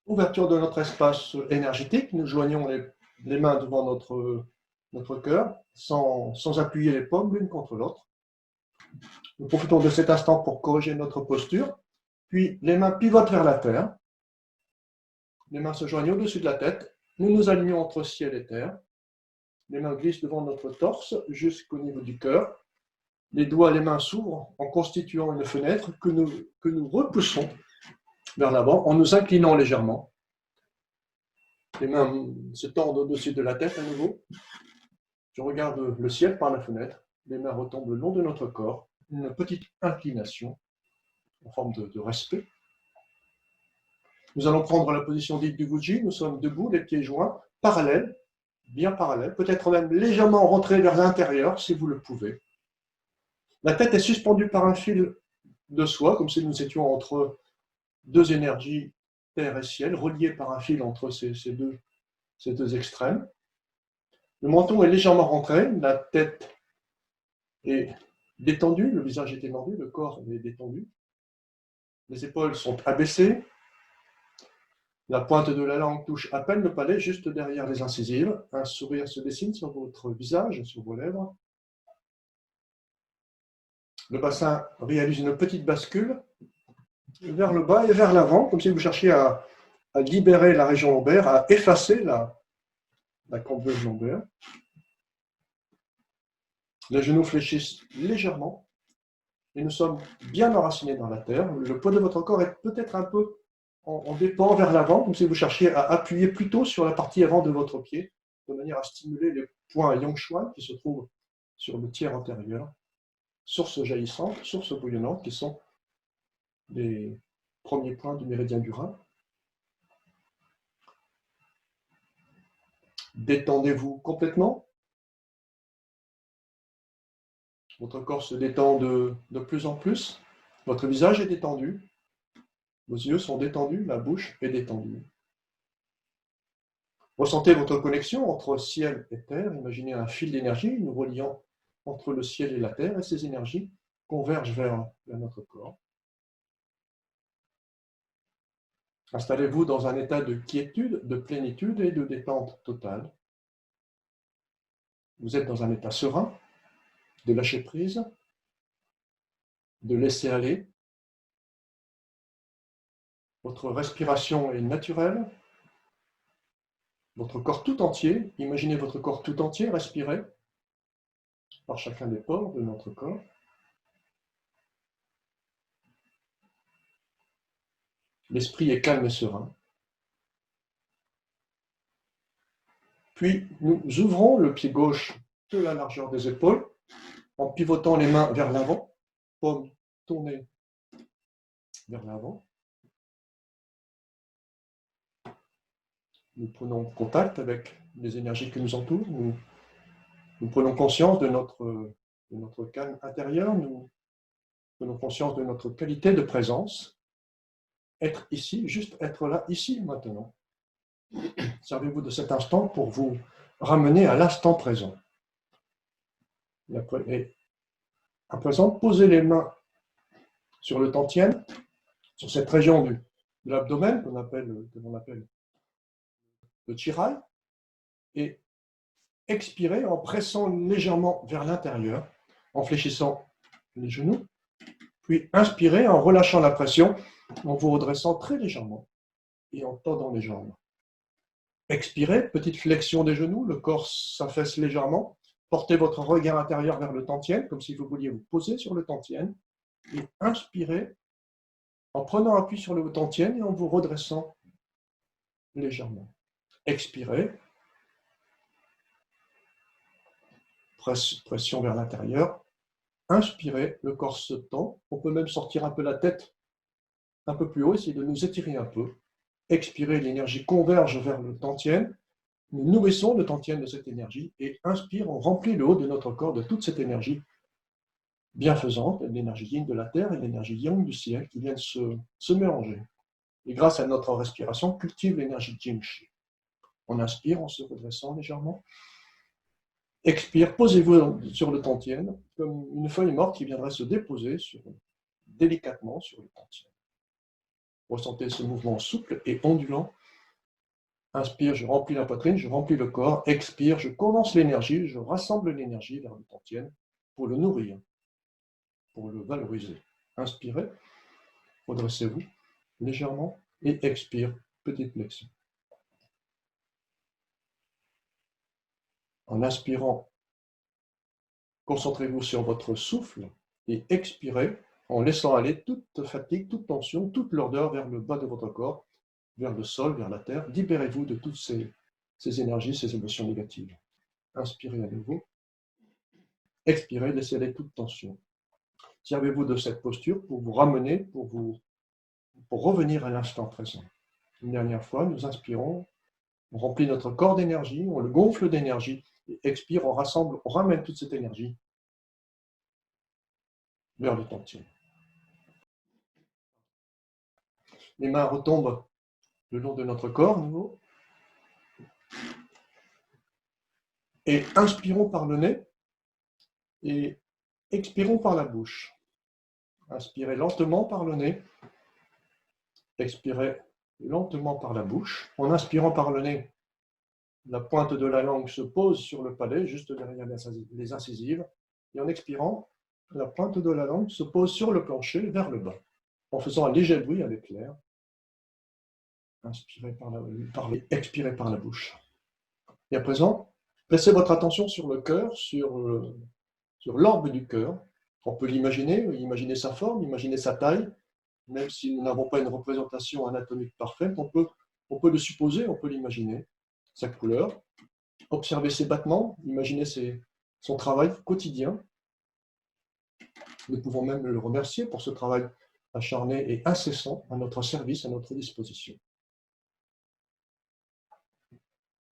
Ouverture de notre espace énergétique. Nous joignons les mains devant notre cœur, sans appuyer les paumes l'une contre l'autre. Nous profitons de cet instant pour corriger notre posture. Puis les mains pivotent vers la terre. Les mains se joignent au-dessus de la tête. Nous nous alignons entre ciel et terre. Les mains glissent devant notre torse jusqu'au niveau du cœur. Les doigts et les mains s'ouvrent en constituant une fenêtre que nous repoussons vers l'avant en nous inclinant légèrement. Les mains se tendent au-dessus de la tête à nouveau. Je regarde le ciel par la fenêtre. Les mains retombent le long de notre corps. Une petite inclination en forme de respect. Nous allons prendre la position dite du Guji. Nous sommes debout, les pieds joints, parallèles, bien parallèles, peut-être même légèrement rentrés vers l'intérieur si vous le pouvez. La tête est suspendue par un fil de soie, comme si nous étions entre deux énergies, terre et ciel, reliées par un fil entre ces deux extrêmes. Le menton est légèrement rentré, la tête est détendue, le visage est étendu, le corps est détendu. Les épaules sont abaissées. La pointe de la langue touche à peine le palais, juste derrière les incisives. Un sourire se dessine sur votre visage, sur vos lèvres. Le bassin réalise une petite bascule vers le bas et vers l'avant, comme si vous cherchiez à libérer la région lombaire, à effacer la courbeuse lombaire. Les genoux fléchissent légèrement et nous sommes bien enracinés dans la terre. Le poids de votre corps est peut-être un peu en dépend vers l'avant, comme si vous cherchiez à appuyer plutôt sur la partie avant de votre pied, de manière à stimuler les points Yongchuan qui se trouvent sur le tiers antérieur, sources jaillissantes, sources bouillonnantes, qui sont les premiers points du méridien du Rhin. Détendez-vous complètement. Votre corps se détend de plus en plus. Votre visage est détendu. Vos yeux sont détendus, la bouche est détendue. Ressentez votre connexion entre ciel et terre. Imaginez un fil d'énergie nous reliant entre le ciel et la terre, et ces énergies convergent vers notre corps. Installez-vous dans un état de quiétude, de plénitude et de détente totale. Vous êtes dans un état serein, de lâcher prise, de laisser aller. Votre respiration est naturelle. Votre corps tout entier, imaginez votre corps tout entier respirer par chacun des pores de notre corps. L'esprit est calme et serein. Puis nous ouvrons le pied gauche de la largeur des épaules en pivotant les mains vers l'avant, paumes tournées vers l'avant. Nous prenons contact avec les énergies qui nous entourent. Nous prenons conscience de notre calme intérieur. Nous prenons conscience de notre qualité de présence. Être ici, juste être là, ici, maintenant. Servez-vous de cet instant pour vous ramener à l'instant présent. Et à présent, posez les mains sur le tantien, sur cette région de l'abdomen que l'on appelle le chirai, et expirez en pressant légèrement vers l'intérieur, en fléchissant les genoux, puis inspirez en relâchant la pression, en vous redressant très légèrement et en tendant les jambes. Expirez, petite flexion des genoux, le corps s'affaisse légèrement. Portez votre regard intérieur vers le tantien, comme si vous vouliez vous poser sur le tantien. Et inspirez en prenant appui sur le tantien et en vous redressant légèrement. Expirez. Pression vers l'intérieur. Inspirez, le corps se tend. On peut même sortir un peu la tête un peu plus haut, essayer de nous étirer un peu. Expirez, l'énergie converge vers le tantien. Nous nourrissons le tantien de cette énergie et inspire, on remplit le haut de notre corps de toute cette énergie bienfaisante, l'énergie yin de la terre et l'énergie yang du ciel qui viennent se mélanger. Et grâce à notre respiration, cultive l'énergie Jing-Chi. On inspire en se redressant légèrement. Expire, posez-vous sur le tantien comme une feuille morte qui viendrait se déposer délicatement sur le tantien. Ressentez ce mouvement souple et ondulant. Inspire, je remplis la poitrine, je remplis le corps. Expire, je condense l'énergie, je rassemble l'énergie vers le tantien pour le nourrir, pour le valoriser. Inspirez, redressez-vous légèrement et expire, petite flexion. En inspirant, concentrez-vous sur votre souffle et expirez en laissant aller toute fatigue, toute tension, toute lourdeur vers le bas de votre corps, vers le sol, vers la terre. Libérez-vous de toutes ces énergies, ces émotions négatives. Inspirez à nouveau. Expirez, laissez aller toute tension. Servez-vous de cette posture pour vous ramener, pour revenir à l'instant présent. Une dernière fois, nous inspirons, on remplit notre corps d'énergie, on le gonfle d'énergie, et expire, on rassemble, on ramène toute cette énergie vers le tantien. Les mains retombent le long de notre corps, nouveau. Et inspirons par le nez et expirons par la bouche. Inspirez lentement par le nez, expirez lentement par la bouche. En inspirant par le nez, la pointe de la langue se pose sur le palais, juste derrière les incisives. Et en expirant, la pointe de la langue se pose sur le plancher vers le bas, en faisant un léger bruit avec l'air. Inspirez expirez par la bouche. Et à présent, placez votre attention sur le cœur, sur l'orbe du cœur. On peut l'imaginer, imaginer sa forme, imaginer sa taille. Même si nous n'avons pas une représentation anatomique parfaite, on peut le supposer, on peut l'imaginer. Sa couleur, observer ses battements, imaginer son travail quotidien. Nous pouvons même le remercier pour ce travail acharné et incessant à notre service, à notre disposition.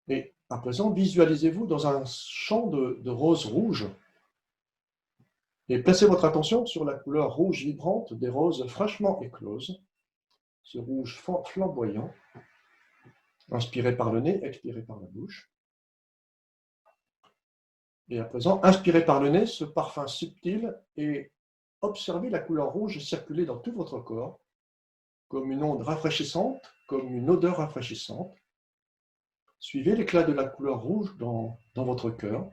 Et à présent, visualisez-vous dans un champ de roses rouges et placez votre attention sur la couleur rouge vibrante des roses fraîchement écloses, ce rouge flamboyant. Inspirez par le nez, expirez par la bouche. Et à présent, inspirez par le nez ce parfum subtil et observez la couleur rouge circuler dans tout votre corps comme une onde rafraîchissante, comme une odeur rafraîchissante. Suivez l'éclat de la couleur rouge dans votre cœur.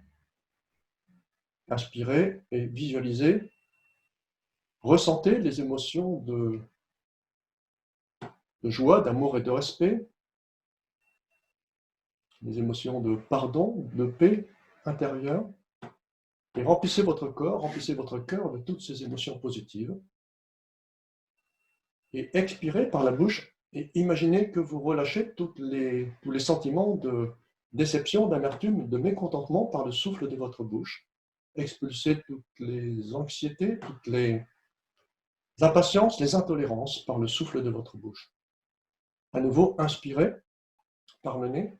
Inspirez et visualisez. Ressentez les émotions de joie, d'amour et de respect, les émotions de pardon, de paix intérieure. Et remplissez votre cœur de toutes ces émotions positives. Et expirez par la bouche et imaginez que vous relâchez tous les sentiments de déception, d'amertume, de mécontentement par le souffle de votre bouche. Expulsez toutes les anxiétés, toutes les impatiences, les intolérances par le souffle de votre bouche. À nouveau, inspirez par le nez.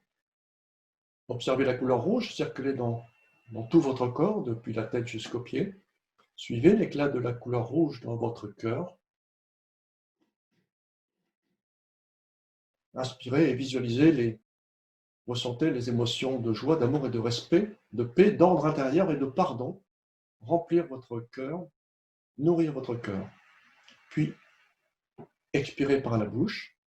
Observez la couleur rouge circuler dans tout votre corps, depuis la tête jusqu'aux pieds. Suivez l'éclat de la couleur rouge dans votre cœur. Inspirez et visualisez ressentez les émotions de joie, d'amour et de respect, de paix, d'ordre intérieur et de pardon. Remplir votre cœur, nourrir votre cœur. Puis, expirez par la bouche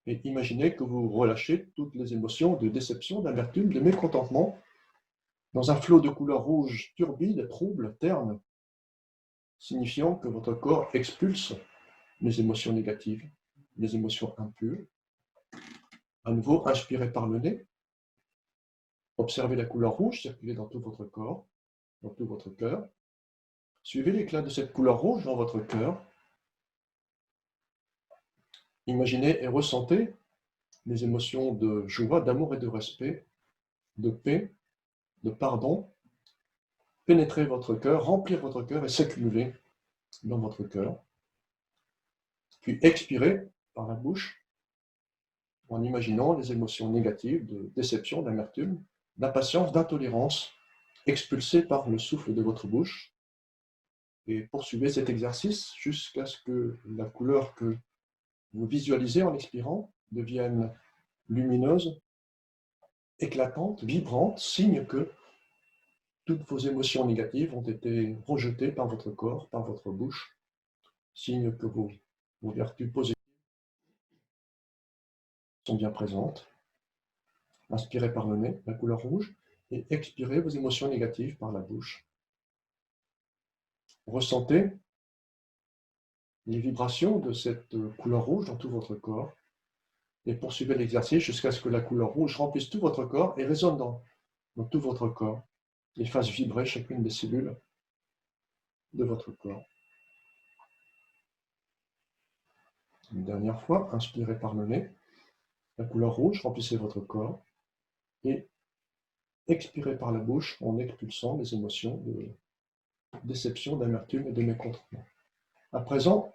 et imaginez que vous relâchez toutes les émotions de déception, d'amertume, de mécontentement dans un flot de couleur rouge turbide, trouble, terne, signifiant que votre corps expulse les émotions négatives, les émotions impures. À nouveau, inspirez par le nez. Observez la couleur rouge circuler dans tout votre corps, dans tout votre cœur. Suivez l'éclat de cette couleur rouge dans votre cœur. Imaginez et ressentez les émotions de joie, d'amour et de respect, de paix, de pardon. Pénétrer votre cœur, remplir votre cœur et s'accumuler dans votre cœur. Puis expirez par la bouche en imaginant les émotions négatives de déception, d'amertume, d'impatience, d'intolérance, expulsées par le souffle de votre bouche. Et poursuivez cet exercice jusqu'à ce que la couleur que vous visualisez en expirant devienne lumineuse, éclatante, vibrante, signe que toutes vos émotions négatives ont été rejetées par votre corps, par votre bouche, signe que vos vertus positives sont bien présentes. Inspirez par le nez, la couleur rouge, et expirez vos émotions négatives par la bouche. Ressentez les vibrations de cette couleur rouge dans tout votre corps et poursuivez l'exercice jusqu'à ce que la couleur rouge remplisse tout votre corps et résonne dans tout votre corps et fasse vibrer chacune des cellules de votre corps. Une dernière fois, inspirez par le nez, la couleur rouge, remplissez votre corps et expirez par la bouche en expulsant les émotions de déception, d'amertume et de mécontentement. À présent,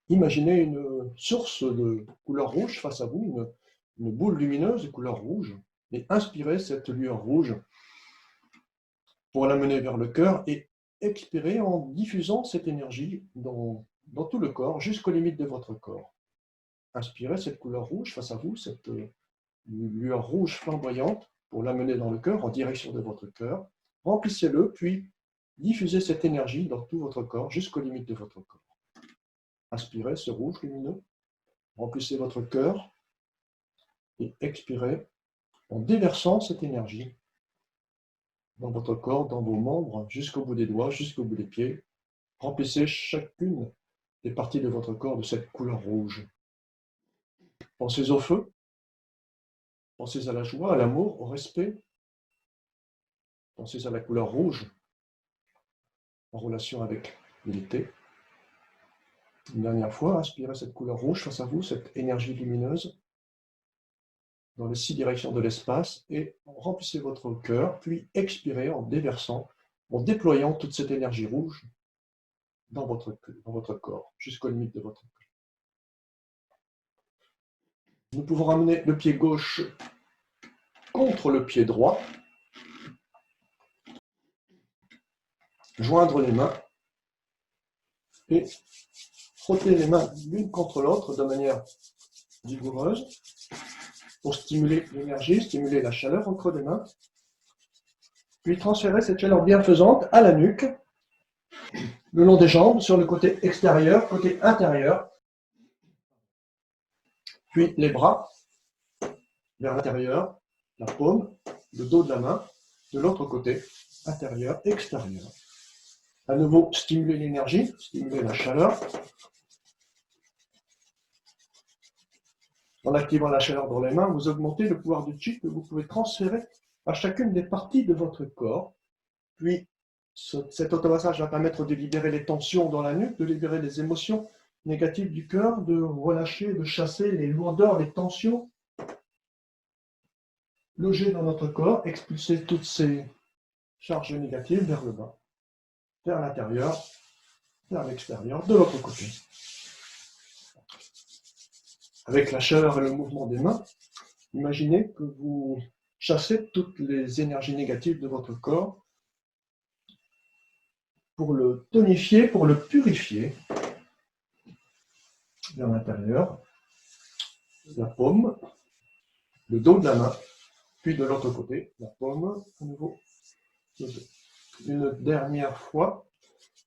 imaginez une source de couleur rouge face à vous, une boule lumineuse de couleur rouge, et inspirez cette lueur rouge pour l'amener vers le cœur et expirez en diffusant cette énergie dans tout le corps, jusqu'aux limites de votre corps. Inspirez cette couleur rouge face à vous, cette lueur rouge flamboyante, pour l'amener dans le cœur, en direction de votre cœur. Remplissez-le, puis diffusez cette énergie dans tout votre corps, jusqu'aux limites de votre corps. Inspirez ce rouge lumineux, remplissez votre cœur et expirez en déversant cette énergie dans votre corps, dans vos membres, jusqu'au bout des doigts, jusqu'au bout des pieds. Remplissez chacune des parties de votre corps de cette couleur rouge. Pensez au feu, pensez à la joie, à l'amour, au respect. Pensez à la couleur rouge en relation avec l'été. Une dernière fois, inspirez cette couleur rouge face à vous, cette énergie lumineuse, dans les 6 directions de l'espace, et remplissez votre cœur, puis expirez en déversant, en déployant toute cette énergie rouge dans votre corps, jusqu'aux limites de votre corps. Nous pouvons ramener le pied gauche contre le pied droit, joindre les mains et frotter les mains l'une contre l'autre de manière vigoureuse pour stimuler l'énergie, stimuler la chaleur au creux des mains, puis transférer cette chaleur bienfaisante à la nuque, le long des jambes, sur le côté extérieur, côté intérieur, puis les bras vers l'intérieur, la paume, le dos de la main, de l'autre côté, intérieur, extérieur. À nouveau, stimuler l'énergie, stimuler la chaleur. En activant la chaleur dans les mains, vous augmentez le pouvoir du chi que vous pouvez transférer à chacune des parties de votre corps. Puis, cet automassage va permettre de libérer les tensions dans la nuque, de libérer les émotions négatives du cœur, de relâcher, de chasser les lourdeurs, les tensions logées dans notre corps, expulser toutes ces charges négatives vers le bas, vers l'intérieur, vers l'extérieur, de l'autre côté. Avec la chaleur et le mouvement des mains, imaginez que vous chassez toutes les énergies négatives de votre corps pour le tonifier, pour le purifier vers l'intérieur, la paume, le dos de la main, puis de l'autre côté, la paume, à nouveau, le dos. Une dernière fois,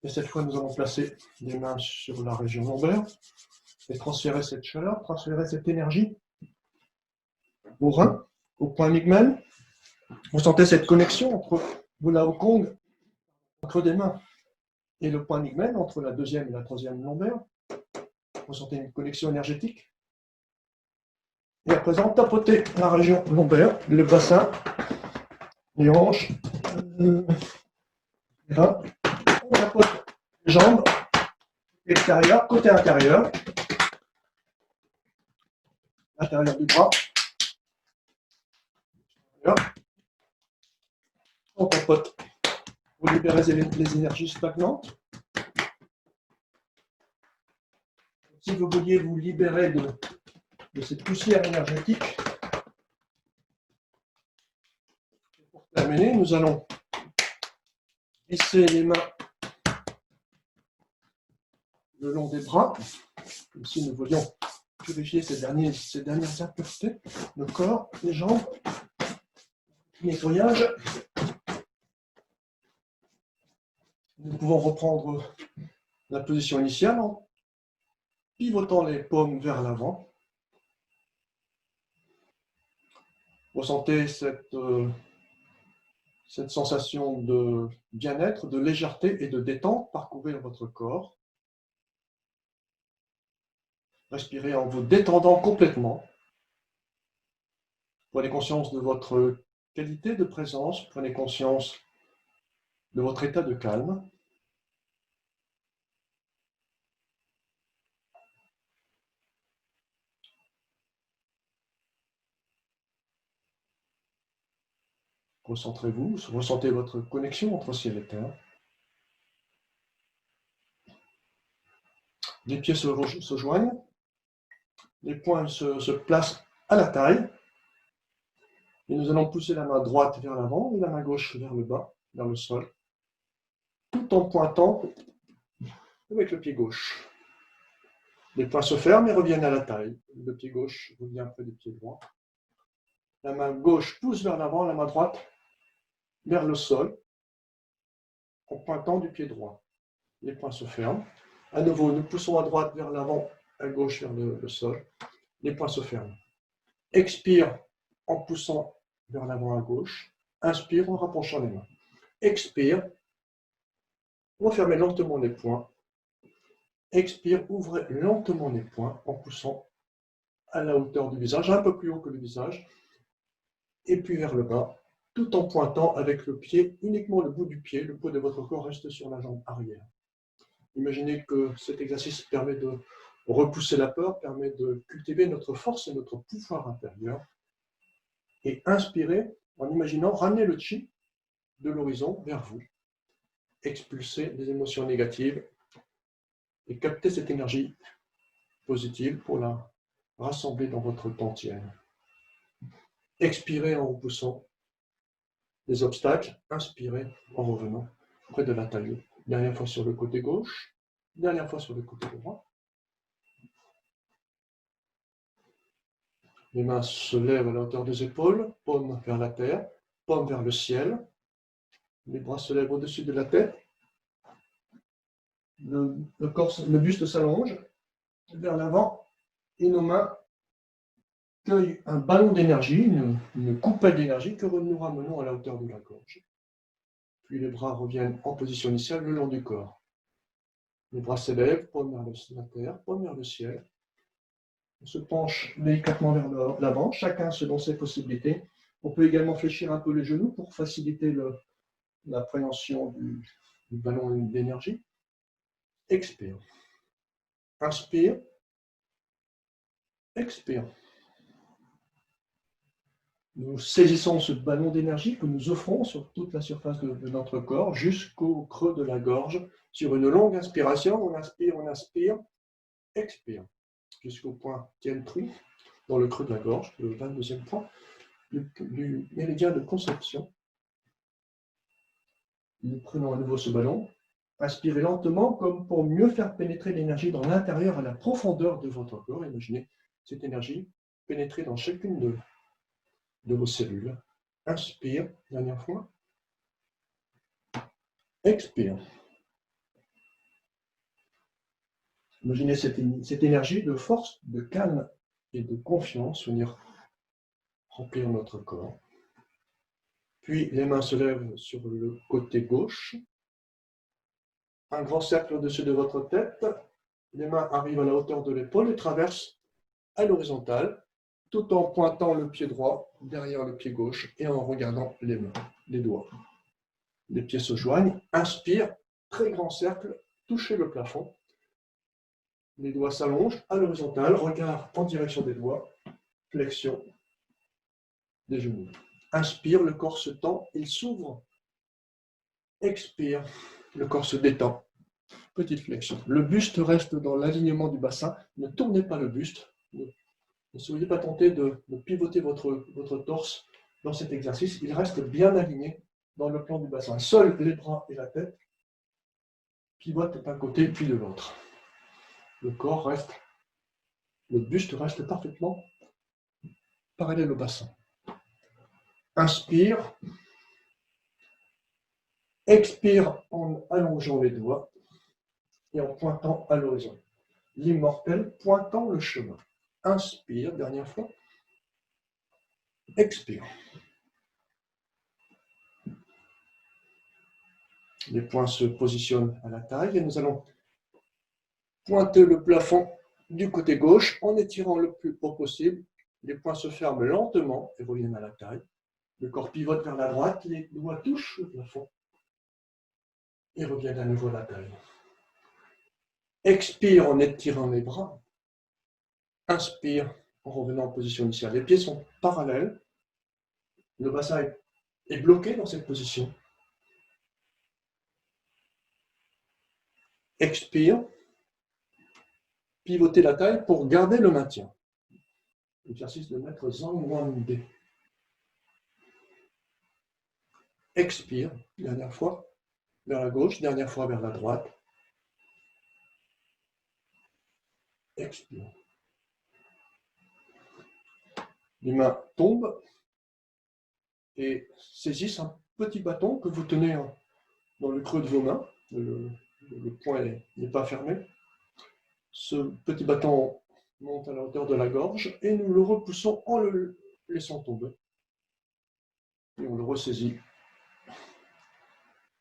et cette fois nous allons placer les mains sur la région lombaire et transférer cette chaleur, transférer cette énergie au rein, au point migmen. Vous sentez cette connexion entre vos Laokong, entre des mains, et le point migmen, entre la deuxième et la troisième lombaire. Vous sentez une connexion énergétique. Et à présent, tapotez la région lombaire, le bassin, les hanches, les reins. On tapote les jambes, extérieur, côté intérieur, l'intérieur du bras. On tapote pour libérer les énergies stagnantes. Si vous vouliez vous libérer de cette poussière énergétique, pour terminer, nous allons glisser les mains le long des bras, comme si nous voulions purifier ces dernières impuretés, le corps, les jambes, nettoyage. Nous pouvons reprendre la position initiale en pivotant les paumes vers l'avant. Ressentez cette sensation de bien-être, de légèreté et de détente parcourir votre corps. Respirez en vous détendant complètement. Prenez conscience de votre qualité de présence, prenez conscience de votre état de calme. Concentrez-vous, ressentez votre connexion entre ciel et terre. Les pieds se joignent, les poings se placent à la taille. Et nous allons pousser la main droite vers l'avant et la main gauche vers le bas, vers le sol, tout en pointant avec le pied gauche. Les poings se ferment et reviennent à la taille. Le pied gauche revient près du pied droit. La main gauche pousse vers l'avant, la main droite vers le sol, en pointant du pied droit. Les poings se ferment. À nouveau, nous poussons à droite vers l'avant, à gauche vers le sol. Les poings se ferment. Expire en poussant vers l'avant à gauche. Inspire en rapprochant les mains. Expire. Refermez lentement les poings. Expire, ouvrez lentement les poings en poussant à la hauteur du visage, un peu plus haut que le visage, et puis vers le bas, tout en pointant avec le pied, uniquement le bout du pied, le poids de votre corps reste sur la jambe arrière. Imaginez que cet exercice permet de repousser la peur, permet de cultiver notre force et notre pouvoir intérieur. Et inspirez en imaginant ramener le chi de l'horizon vers vous. Expulsez les émotions négatives et captez cette énergie positive pour la rassembler dans votre dantienne. Expirez en repoussant les obstacles. Inspirez en revenant près de la taille. Dernière fois sur le côté gauche, dernière fois sur le côté droit. Les mains se lèvent à la hauteur des épaules, paume vers la terre, paume vers le ciel. Les bras se lèvent au-dessus de la tête. Le buste s'allonge vers l'avant et nos mains cueillent un ballon d'énergie, une coupelle d'énergie que nous ramenons à la hauteur de la gorge. Puis les bras reviennent en position initiale le long du corps. Les bras s'élèvent, paume vers la terre, paume vers le ciel. On se penche délicatement vers l'avant, chacun selon ses possibilités. On peut également fléchir un peu les genoux pour faciliter l'appréhension du ballon d'énergie. Expire. Inspire. Expire. Nous saisissons ce ballon d'énergie que nous offrons sur toute la surface de notre corps jusqu'au creux de la gorge. Sur une longue inspiration, on inspire, expire. Jusqu'au point Tian-Tri, dans le creux de la gorge, le 22e point du méridien de conception. Nous prenons à nouveau ce ballon. Inspirez lentement comme pour mieux faire pénétrer l'énergie dans l'intérieur à la profondeur de votre corps. Imaginez cette énergie pénétrer dans chacune de vos cellules. Inspire, dernière fois. Expire. Imaginez cette énergie de force, de calme et de confiance venir remplir notre corps. Puis les mains se lèvent sur le côté gauche. Un grand cercle au-dessus de votre tête. Les mains arrivent à la hauteur de l'épaule et traversent à l'horizontale, tout en pointant le pied droit derrière le pied gauche et en regardant les mains, les doigts. Les pieds se joignent. Inspire, très grand cercle, touchez le plafond. Les doigts s'allongent à l'horizontale, regard en direction des doigts, flexion des genoux. Inspire, le corps se tend, il s'ouvre. Expire, le corps se détend. Petite flexion. Le buste reste dans l'alignement du bassin. Ne tournez pas le buste. Ne soyez pas tenté de pivoter votre torse dans cet exercice. Il reste bien aligné dans le plan du bassin. Seuls les bras et la tête pivotent d'un côté puis de l'autre. Le buste reste parfaitement parallèle au bassin. Inspire. Expire en allongeant les doigts et en pointant à l'horizon. L'immortel pointant le chemin. Inspire, dernière fois. Expire. Les poings se positionnent à la taille et nous allons pointer le plafond du côté gauche en étirant le plus haut possible. Les poings se ferment lentement et reviennent à la taille. Le corps pivote vers la droite, les doigts touchent le plafond et reviennent à nouveau à la taille. Expire en étirant les bras. Inspire en revenant en position initiale. Les pieds sont parallèles. Le bassin est bloqué dans cette position. Expire. Pivotez la taille pour garder le maintien. Exercice de maître Zhang-Wan-De. Expire, dernière fois, vers la gauche, dernière fois vers la droite. Expire. Les mains tombent et saisissent un petit bâton que vous tenez dans le creux de vos mains. Le poing n'est pas fermé. Ce petit bâton monte à la hauteur de la gorge et nous le repoussons en le laissant tomber. Et on le ressaisit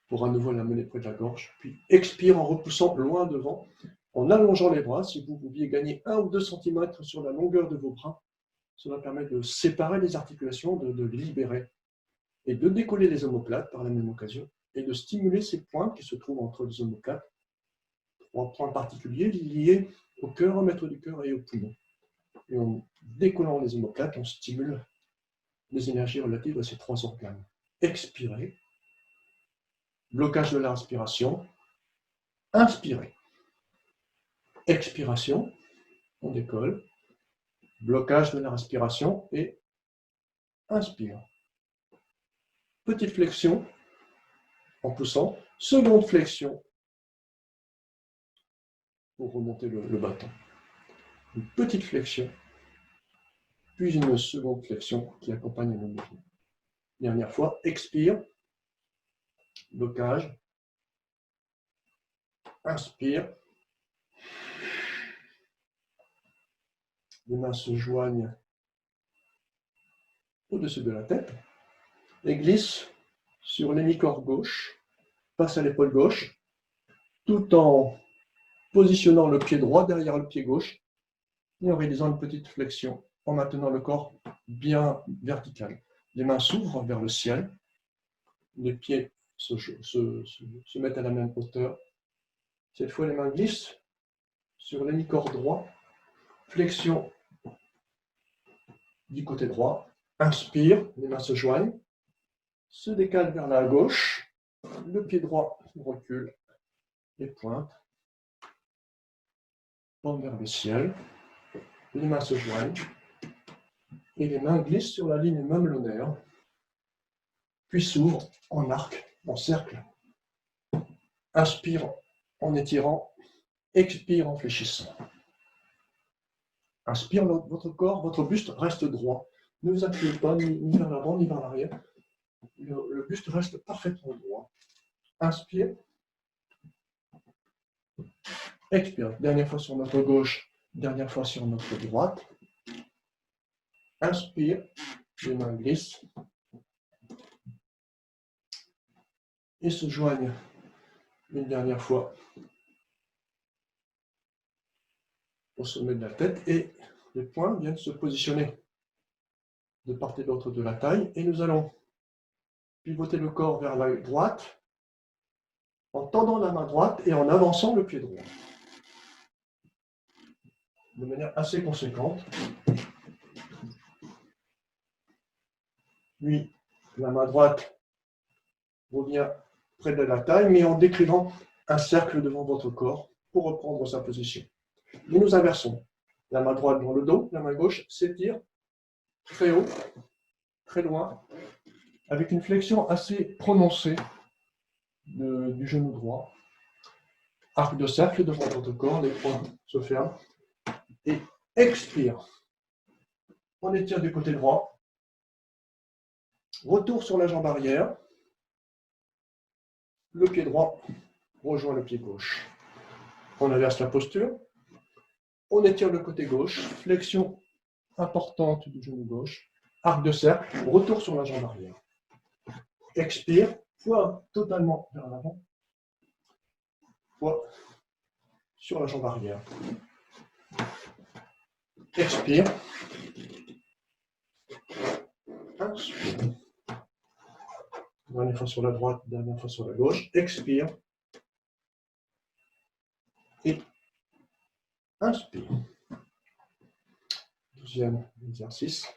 pour à nouveau l'amener près de la gorge. Puis expire en repoussant loin devant, en allongeant les bras. Si vous pouviez gagner 1 ou 2 cm sur la longueur de vos bras, cela permet de séparer les articulations, de les libérer et de décoller les omoplates par la même occasion et de stimuler ces points qui se trouvent entre les omoplates. 3 points particuliers liés au cœur, au maître du cœur et au poumon. Et en décollant les omoplates, on stimule les énergies relatives à ces 3 organes. Expirez. Blocage de la respiration. Inspirez. Expiration. On décolle. Blocage de la respiration et inspire. Petite flexion en poussant. Seconde flexion pour remonter le bâton. Une petite flexion, puis une seconde flexion qui accompagne le mouvement. Dernière fois, expire, blocage, inspire. Les mains se joignent au-dessus de la tête et glissent sur l'hémicorps gauche, passe à l'épaule gauche, tout en positionnant le pied droit derrière le pied gauche et en réalisant une petite flexion, en maintenant le corps bien vertical. Les mains s'ouvrent vers le ciel, les pieds se mettent à la même hauteur. Cette fois, les mains glissent sur l'hémicorps droit, flexion du côté droit, inspire, les mains se joignent, se décalent vers la gauche, le pied droit recule et pointe, paume vers le ciel, les mains se joignent et les mains glissent sur la ligne mamelonaire, puis s'ouvrent en arc, en cercle. Inspire en étirant, expire en fléchissant. Inspire, votre corps, votre buste reste droit. Ne vous appuyez pas ni vers l'avant ni vers l'arrière. Le buste reste parfaitement droit. Inspire. Expire. Dernière fois sur notre gauche, dernière fois sur notre droite. Inspire. Les mains glissent. Et se joignent une dernière fois au sommet de la tête. Et les poings viennent se positionner de part et d'autre de la taille. Et nous allons pivoter le corps vers la droite en tendant la main droite et en avançant le pied droit. De manière assez conséquente. Puis la main droite revient près de la taille, mais en décrivant un cercle devant votre corps pour reprendre sa position. Et nous inversons. La main droite dans le dos, la main gauche s'étire très haut, très loin, avec une flexion assez prononcée du genou droit. Arc de cercle devant votre corps, les poings se ferment. Et expire. On étire du côté droit. Retour sur la jambe arrière. Le pied droit rejoint le pied gauche. On inverse la posture. On étire le côté gauche. Flexion importante du genou gauche. arc de cercle, retour sur la jambe arrière. Expire, poids totalement vers l'avant, poids sur la jambe arrière. Expire. Inspire. Dernière fois sur la droite, dernière fois sur la gauche. Expire. Et inspire. Deuxième exercice.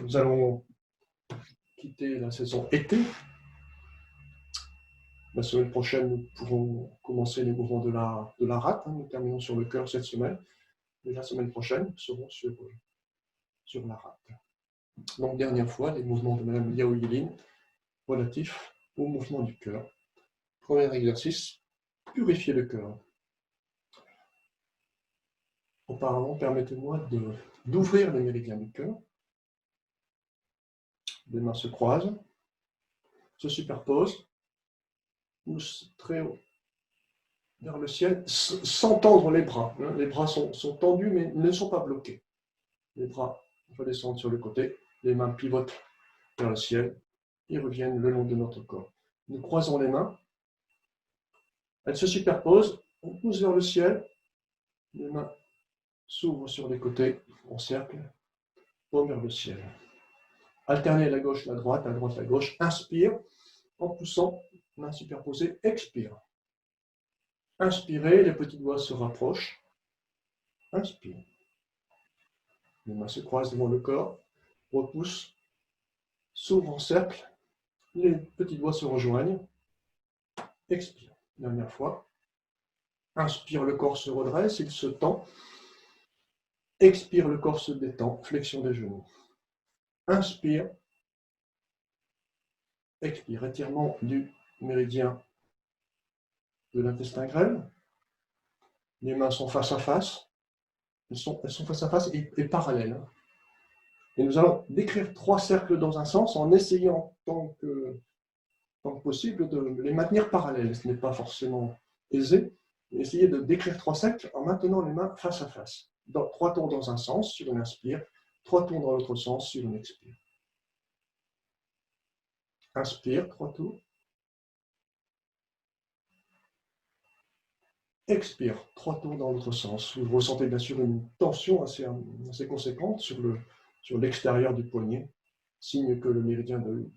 Nous allons quitter la saison été. La semaine prochaine, nous pourrons commencer les mouvements de la rate. Nous terminons sur le cœur cette semaine. Et la semaine prochaine, nous serons sur la rate. Donc, dernière fois, les mouvements de Mme Liao Yilin relatifs au mouvement du cœur. Premier exercice, purifier le cœur. Auparavant, permettez-moi d'ouvrir les méridiens du cœur. Les mains se croisent, se superposent, poussent très haut vers le ciel, sans tendre les bras. Les bras sont tendus, mais ne sont pas bloqués. Les bras redescendent sur le côté, les mains pivotent vers le ciel et reviennent le long de notre corps. Nous croisons les mains, elles se superposent, on pousse vers le ciel, les mains s'ouvrent sur les côtés, en cercle, paume vers le ciel. Alternez la gauche, la droite, la gauche. Inspire, en poussant, mains superposées, expire. Inspirez, les petits doigts se rapprochent. Inspire. Les mains se croisent devant le corps, repousse, s'ouvre en cercle, les petits doigts se rejoignent. Expire. Dernière fois. Inspire, le corps se redresse, il se tend. Expire, le corps se détend, flexion des genoux. Inspire. Expire, étirement du méridien de l'intestin grêle. Les mains sont face à face. Elles sont face à face et parallèles. Et nous allons décrire 3 cercles dans un sens en essayant tant que possible de les maintenir parallèles. Ce n'est pas forcément aisé. Essayez de décrire 3 cercles en maintenant les mains face à face. 3 tours dans un sens sur une inspire, 3 tours dans l'autre sens sur une expire. Inspire, 3 tours. Expire, 3 tours dans l'autre sens. Vous ressentez bien sûr une tension assez conséquente sur l'extérieur du poignet, signe que le méridien de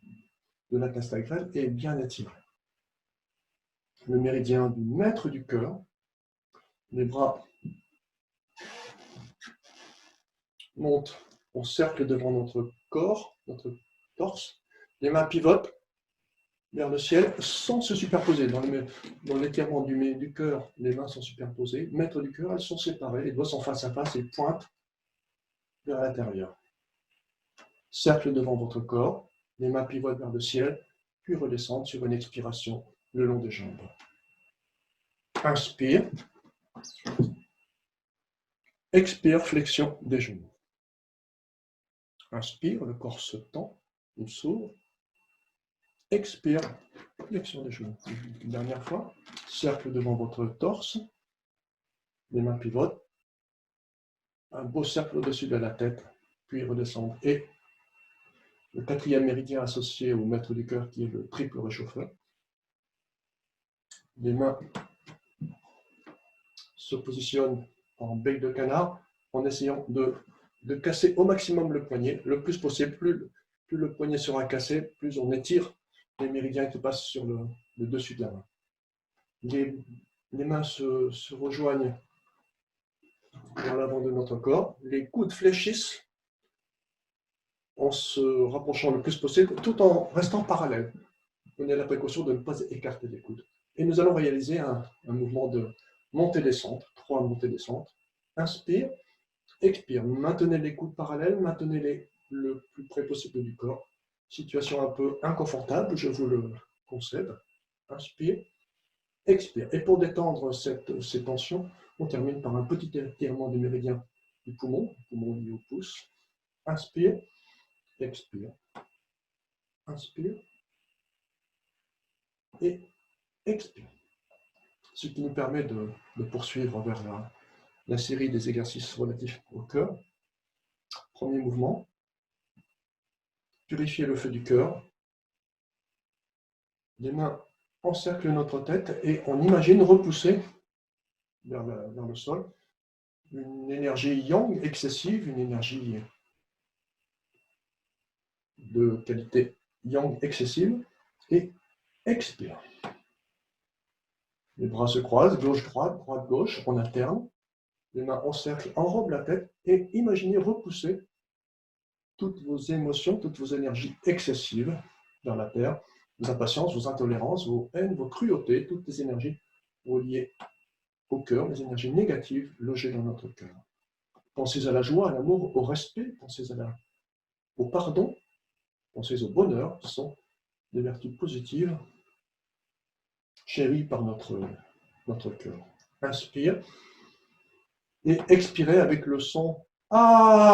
l'intestin grêle est bien étiré. Le méridien du maître du cœur, les bras montent au cercle devant notre corps, notre torse, les mains pivotent vers le ciel sans se superposer. Dans l'étirement du cœur, les mains sont superposées. Maître du cœur, elles sont séparées, les doigts sont face à face et pointent vers l'intérieur. Cercle devant votre corps, les mains pivotent vers le ciel, puis redescendent sur une expiration le long des jambes. Inspire. Expire, flexion des genoux. Inspire, le corps se tend, il s'ouvre. Expire, flexion des genoux. Une dernière fois, cercle devant votre torse, les mains pivotent, un beau cercle au-dessus de la tête, puis redescendre. Et le 4e méridien associé au maître du cœur qui est le triple réchauffeur. Les mains se positionnent en bec de canard en essayant de casser au maximum le poignet, le plus possible. Plus le poignet sera cassé, plus on étire les méridiens qui passent sur le dessus de la main. Les mains se rejoignent vers l'avant de notre corps. Les coudes fléchissent en se rapprochant le plus possible, tout en restant parallèles. Prenez la précaution de ne pas écarter les coudes. Et nous allons réaliser un mouvement de montée-descente, 3 montées-descentes. Inspire, expire. Maintenez les coudes parallèles, maintenez-les le plus près possible du corps. Situation un peu inconfortable, je vous le concède. Inspire, expire. Et pour détendre ces tensions, on termine par un petit étirement du méridien du poumon lié au pouce. Inspire, expire. Inspire, et expire. Ce qui nous permet de poursuivre vers la série des exercices relatifs au cœur. Premier mouvement, purifier le feu du cœur. Les mains encerclent notre tête et on imagine repousser vers le sol une énergie yang excessive, une énergie de qualité yang excessive, et expire. Les bras se croisent, gauche-droite, droite-gauche, on alterne. Les mains encerclent, enrobent la tête et imaginez repousser toutes vos émotions, toutes vos énergies excessives vers la terre, vos impatiences, vos intolérances, vos haines, vos cruautés, toutes les énergies reliées au cœur, les énergies négatives logées dans notre cœur. Pensez à la joie, à l'amour, au respect, pensez au pardon, pensez au bonheur, qui sont des vertus positives chéries par notre cœur. Inspire et expirez avec le son Ah.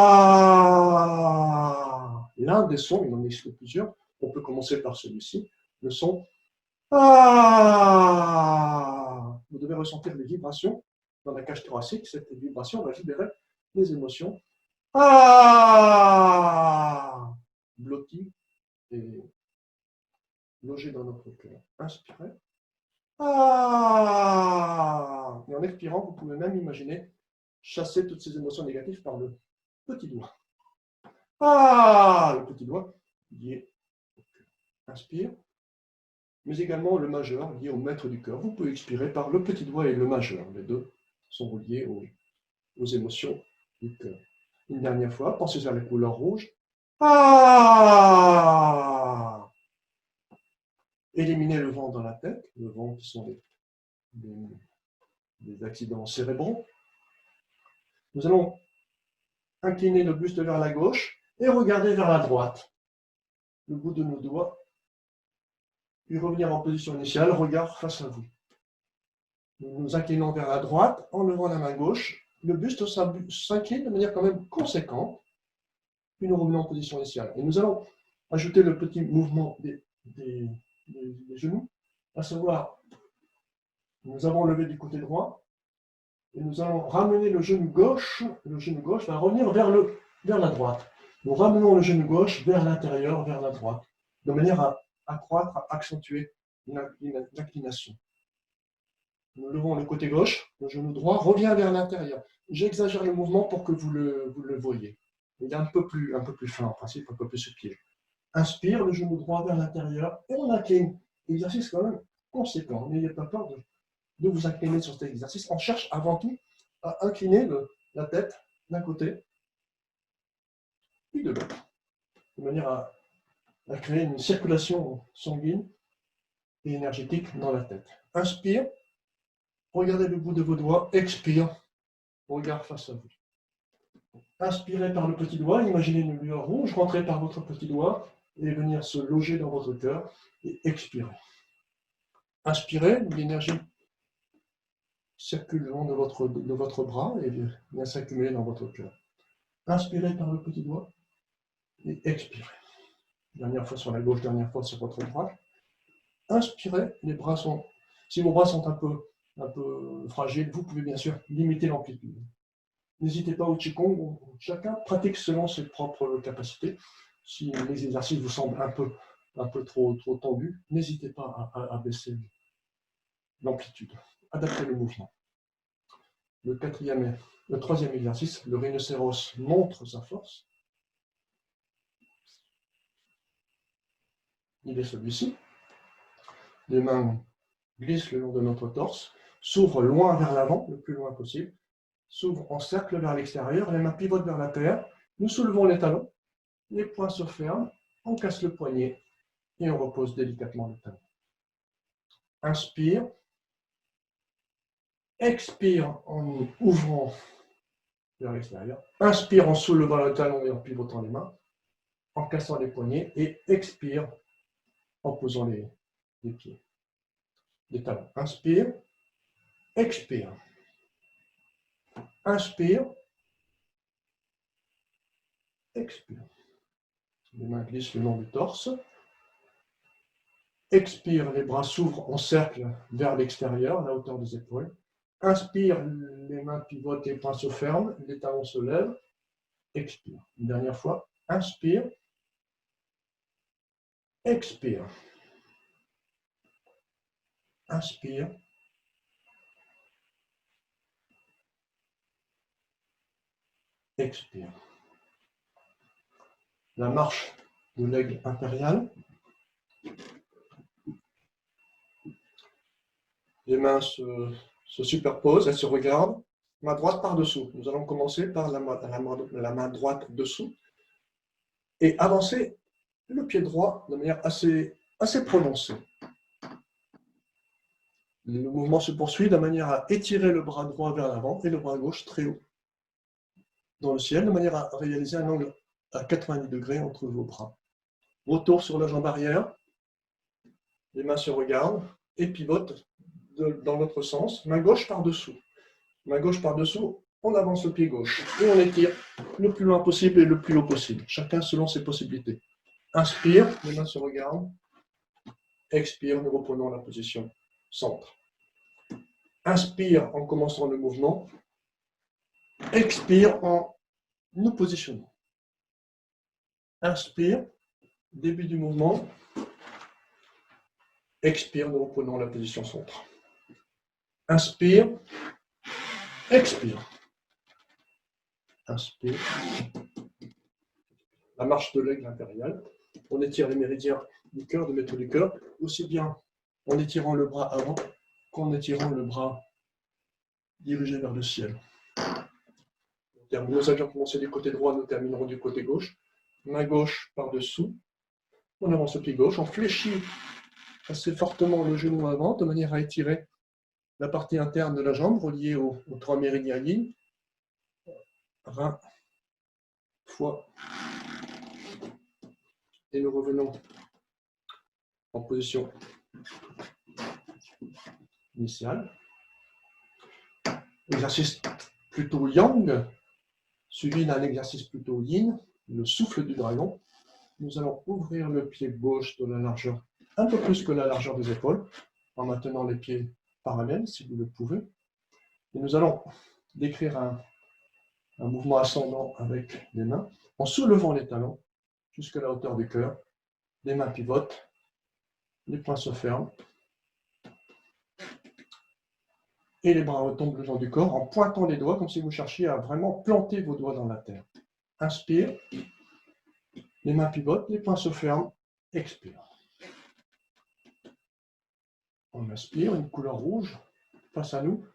L'un des sons, il en existe plusieurs, on peut commencer par celui-ci, le son Ah. Vous devez ressentir les vibrations dans la cage thoracique, cette vibration va libérer les émotions blotties et logées dans notre cœur. Inspirez. Et en expirant, vous pouvez même imaginer chasser toutes ces émotions négatives par le petit doigt. Le petit doigt lié au cœur. Inspire, mais également le majeur lié au maître du cœur. Vous pouvez expirer par le petit doigt et le majeur. Les deux sont reliés aux émotions du cœur. Une dernière fois, pensez vers la couleur rouge. Éliminez le vent dans la tête, le vent qui sont des accidents cérébraux. Nous allons incliner le buste vers la gauche et regarder vers la droite. Le bout de nos doigts, puis revenir en position initiale, regard face à vous. Nous nous inclinons vers la droite en levant la main gauche. Le buste s'incline de manière quand même conséquente, puis nous revenons en position initiale. Et nous allons ajouter le petit mouvement des genoux, à savoir, nous avons levé du côté droit, et nous allons ramener le genou gauche va revenir vers la droite. Nous ramenons le genou gauche vers l'intérieur, vers la droite, de manière à accroître, à accentuer l'inclination. Nous levons le côté gauche, le genou droit revient vers l'intérieur. J'exagère le mouvement pour que vous le voyez. Il est un peu plus fin en principe, un peu plus subtil. Inspire, le genou droit vers l'intérieur et on incline. Exercice quand même conséquent. N'ayez pas peur de vous incliner sur cet exercice. On cherche avant tout à incliner la tête d'un côté puis de l'autre, de manière à créer une circulation sanguine et énergétique dans la tête. Inspire, regardez le bout de vos doigts, expire, regard face à vous. Inspirez par le petit doigt, imaginez une lueur rouge rentrer par votre petit doigt et venir se loger dans votre cœur et expirez. Inspirez, l'énergie circule le long de votre bras et vient s'accumuler dans votre cœur. Inspirez par le petit doigt et expirez. Dernière fois sur la gauche, dernière fois sur votre droite. Inspirez, si vos bras sont un peu fragiles, vous pouvez bien sûr limiter l'amplitude. N'hésitez pas au Qigong, chacun pratique selon ses propres capacités. Si les exercices vous semblent un peu trop tendus, n'hésitez pas à baisser l'amplitude. Adaptez le mouvement. Le troisième exercice, le rhinocéros montre sa force. Il est celui-ci. Les mains glissent le long de notre torse, s'ouvrent loin vers l'avant, le plus loin possible, s'ouvrent en cercle vers l'extérieur, les mains pivotent vers la terre, nous soulevons les talons, les poings se ferment, on casse le poignet et on repose délicatement le talon. Inspire, expire en ouvrant vers l'extérieur, inspire en soulevant le talon et en pivotant les mains, en cassant les poignets, et expire en posant les pieds, les talons. Inspire, expire. Inspire, expire. Les mains glissent le long du torse. Expire, les bras s'ouvrent en cercle vers l'extérieur, à la hauteur des épaules. Inspire, les mains pivotent, les poings se ferment, les talons se lèvent. Expire. Une dernière fois. Inspire. Expire. Inspire. Expire. La marche de l'aigle impérial. Les mains se superposent, elles se regardent. Main droite par-dessous. Nous allons commencer par la main droite dessous et avancer le pied droit de manière assez prononcée. Le mouvement se poursuit de manière à étirer le bras droit vers l'avant et le bras gauche très haut dans le ciel, de manière à réaliser un angle à 90 degrés entre vos bras. Retour sur la jambe arrière, les mains se regardent et pivotent dans l'autre sens, main gauche par-dessous. Main gauche par-dessous, on avance le pied gauche et on étire le plus loin possible et le plus haut possible, chacun selon ses possibilités. Inspire, les mains se regardent. Expire, nous reprenons la position centre. Inspire en commençant le mouvement. Expire en nous positionnant. Inspire, début du mouvement. Expire, nous reprenons la position centre. Inspire, expire. Inspire. La marche de l'aigle impérial. On étire les méridiens du cœur, de métaux du cœur, aussi bien en étirant le bras avant qu'en étirant le bras dirigé vers le ciel. Nous avions commencé du côté droit, nous terminerons du côté gauche. Main gauche par-dessous. On avance le pied gauche, on fléchit assez fortement le genou avant, de manière à étirer la partie interne de la jambe reliée aux 3 méridiens yin. Rein, foie. Et nous revenons en position initiale. Exercice plutôt yang, suivi d'un exercice plutôt yin, le souffle du dragon. Nous allons ouvrir le pied gauche de la largeur, un peu plus que la largeur des épaules, en maintenant les pieds parallèles, si vous le pouvez. Et nous allons décrire un mouvement ascendant avec les mains, en soulevant les talons jusqu'à la hauteur du cœur. Les mains pivotent, les poings se ferment, et les bras retombent le long du corps en pointant les doigts, comme si vous cherchiez à vraiment planter vos doigts dans la terre. Inspire, les mains pivotent, les poings se ferment, expire. On inspire, une couleur rouge face à nous,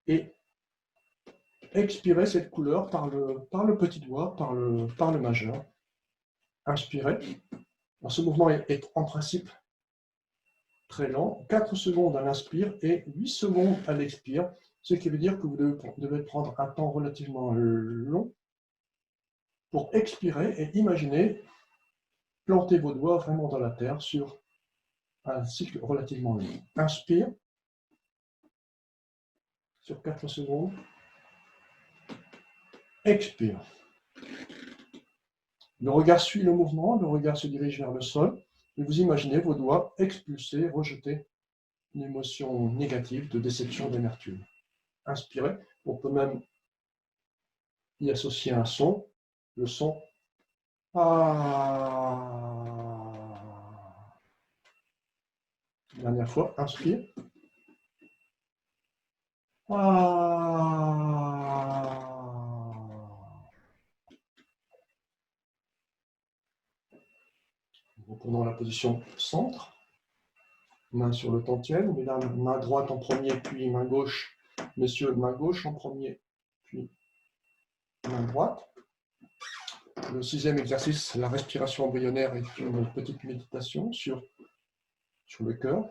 et expirez cette couleur par le petit doigt, par le majeur. Inspirez. Alors, ce mouvement est en principe très lent. 4 secondes à l'inspire et 8 secondes à l'expire, ce qui veut dire que vous devez prendre un temps relativement long pour expirer et imaginer planter vos doigts vraiment dans la terre sur un cycle relativement long. Inspire sur 4 secondes. Expire. Le regard suit le mouvement, le regard se dirige vers le sol, et vous imaginez vos doigts expulser, rejeter une émotion négative de déception, d'amertume. Inspirez. On peut même y associer un son, le son ah. Dernière fois, inspire. Ah. Reprenons la position centre. Main sur le tantième, mesdames, main droite en premier, puis main gauche. Messieurs, main gauche en premier, puis main droite. Le 6e exercice, la respiration embryonnaire, est une petite méditation sur le cœur.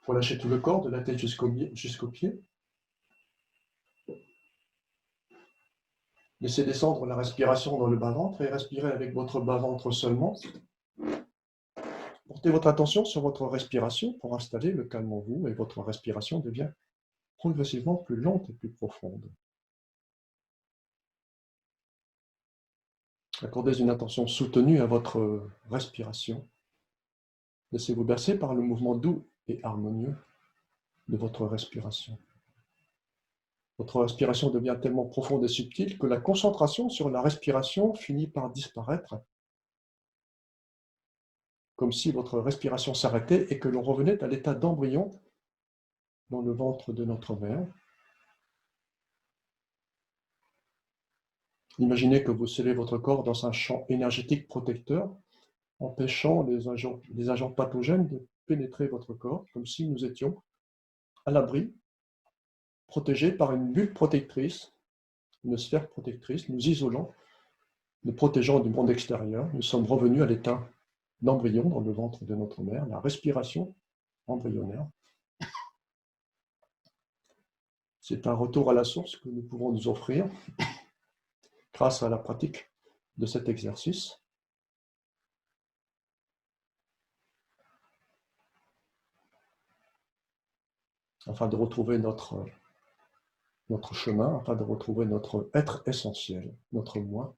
Relâchez tout le corps, de la tête jusqu'aux pieds. Laissez descendre la respiration dans le bas-ventre et respirez avec votre bas-ventre seulement. Portez votre attention sur votre respiration pour installer le calme en vous et votre respiration devient progressivement plus lente et plus profonde. Accordez une attention soutenue à votre respiration. Laissez-vous bercer par le mouvement doux et harmonieux de votre respiration. Votre respiration devient tellement profonde et subtile que la concentration sur la respiration finit par disparaître, comme si votre respiration s'arrêtait et que l'on revenait à l'état d'embryon dans le ventre de notre mère. Imaginez que vous scellez votre corps dans un champ énergétique protecteur, empêchant les agents pathogènes de pénétrer votre corps, comme si nous étions à l'abri, protégés par une bulle protectrice, une sphère protectrice, nous isolant, nous protégeant du monde extérieur. Nous sommes revenus à l'état d'embryon dans le ventre de notre mère, la respiration embryonnaire. C'est un retour à la source que nous pouvons nous offrir grâce à la pratique de cet exercice. Afin de retrouver notre chemin, afin de retrouver notre être essentiel, notre moi.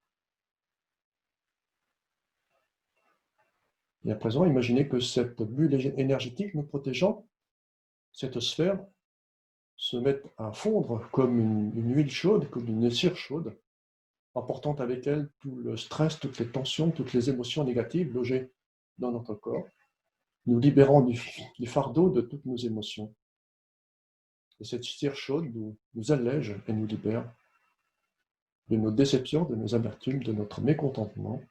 Et à présent, imaginez que cette bulle énergétique nous protégeant, cette sphère, se met à fondre comme une huile chaude, comme une cire chaude, emportant avec elle tout le stress, toutes les tensions, toutes les émotions négatives logées dans notre corps, nous libérant du fardeau de toutes nos émotions. Et cette cire chaude nous allège et nous libère de nos déceptions, de nos amertumes, de notre mécontentement,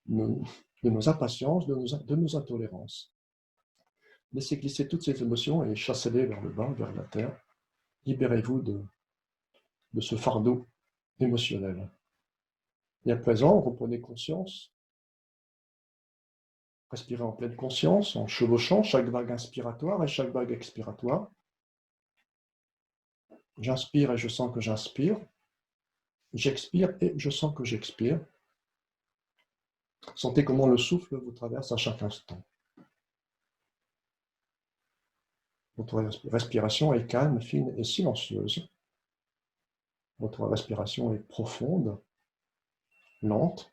de nos impatiences, de nos intolérances. Laissez glisser toutes ces émotions et chassez-les vers le bas, vers la terre. Libérez-vous de ce fardeau émotionnel. Et à présent, reprenez conscience. Respirez en pleine conscience, en chevauchant chaque vague inspiratoire et chaque vague expiratoire. J'inspire et je sens que j'inspire. J'expire et je sens que j'expire. Sentez comment le souffle vous traverse à chaque instant. Votre respiration est calme, fine et silencieuse. Votre respiration est profonde, lente.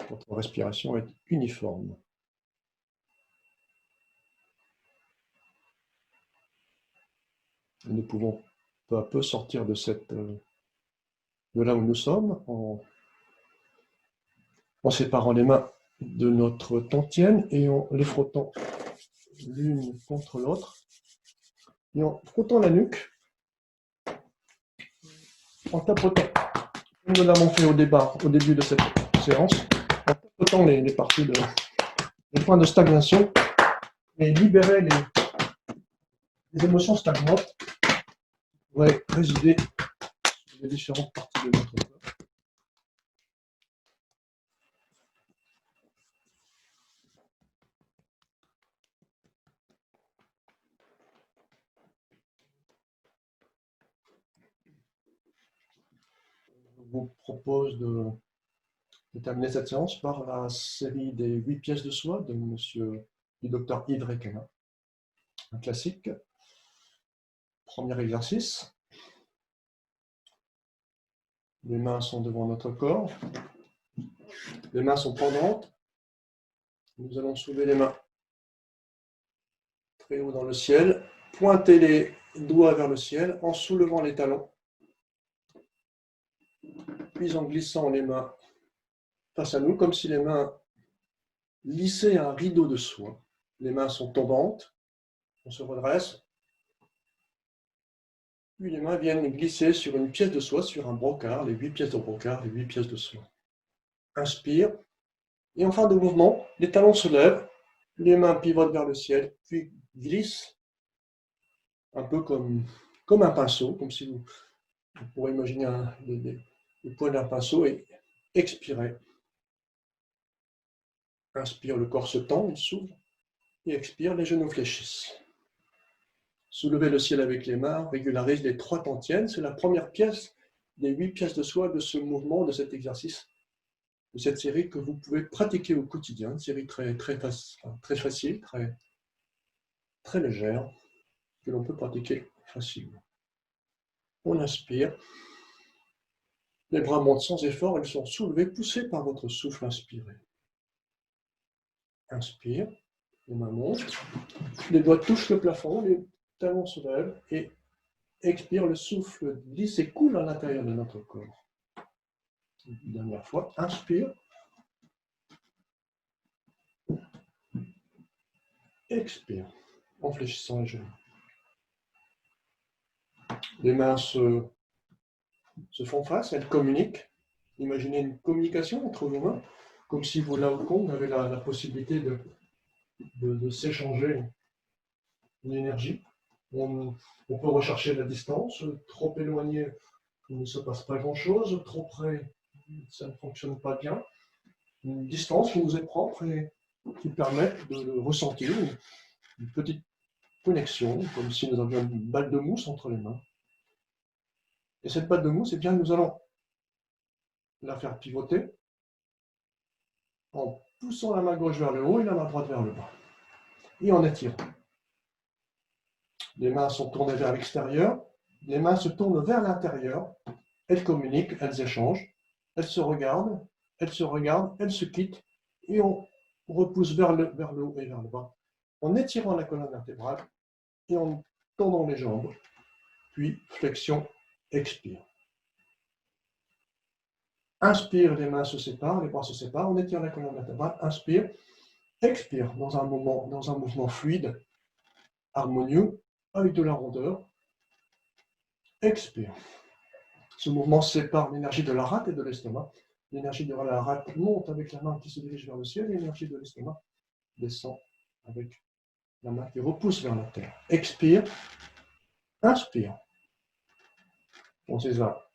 Votre respiration est uniforme. Nous pouvons peu à peu sortir de là où nous sommes en séparant les mains de notre tantienne et en les frottant l'une contre l'autre et en frottant la nuque, en tapotant, comme nous l'avons fait au début de cette séance, en tapotant les parties les points de stagnation et libérer les émotions stagnantes qui pourraient résider sur les différentes parties de notre corps. Je vous propose de terminer cette séance par la série des 8 pièces de soie du docteur Yves Requena. Un classique. Premier exercice. Les mains sont devant notre corps. Les mains sont pendantes. Nous allons soulever les mains très haut dans le ciel. Pointer les doigts vers le ciel en soulevant les talons. Puis en glissant les mains face à nous, comme si les mains lissaient un rideau de soie. Les mains sont tombantes. On se redresse. Puis les mains viennent glisser sur une pièce de soie, sur un brocart, les 8 pièces de brocart, les 8 pièces de soie. Inspire. Et en fin de mouvement, les talons se lèvent, les mains pivotent vers le ciel, puis glissent, un peu comme un pinceau, comme si vous pourrez imaginer le poids d'un pinceau, et expirez. Inspire, le corps se tend, il s'ouvre, et expire, les genoux fléchissent. Soulevez le ciel avec les mains, régularise les 3 tantièmes, c'est la première pièce des 8 pièces de soie de ce mouvement, de cet exercice, de cette série que vous pouvez pratiquer au quotidien, une série très facile, très légère, que l'on peut pratiquer facilement. On inspire. Les bras montent sans effort, ils sont soulevés, poussés par votre souffle inspiré. Inspire, les mains montent, les doigts touchent le plafond, les talons se lèvent et expire, le souffle glisse et coule à l'intérieur de notre corps. Une dernière fois, inspire, expire, en fléchissant les genoux. Les mains se font face, elles communiquent. Imaginez une communication entre vos mains, comme si vous, là au Kong, avez la possibilité de s'échanger une énergie. On peut rechercher la distance, trop éloigné, il ne se passe pas grand-chose, trop près, ça ne fonctionne pas bien. Une distance qui nous est propre et qui permet de ressentir une petite connexion, comme si nous avions une balle de mousse entre les mains. Et cette balle de mousse, eh bien, nous allons la faire pivoter en poussant la main gauche vers le haut et la main droite vers le bas. Et en étirant. Les mains sont tournées vers l'extérieur, les mains se tournent vers l'intérieur, elles communiquent, elles échangent, elles se regardent, elles se quittent, et on repousse vers le haut et vers le bas, en étirant la colonne vertébrale et en tendant les jambes, puis flexion, expire. Inspire, les mains se séparent, les bras se séparent, on étire la colonne vertébrale, inspire, expire dans un mouvement fluide, harmonieux, avec de la rondeur, expire. Ce mouvement sépare l'énergie de la rate et de l'estomac. L'énergie de la rate monte avec la main qui se dirige vers le ciel, et l'énergie de l'estomac descend avec la main qui repousse vers la terre. Expire, inspire. Pensez à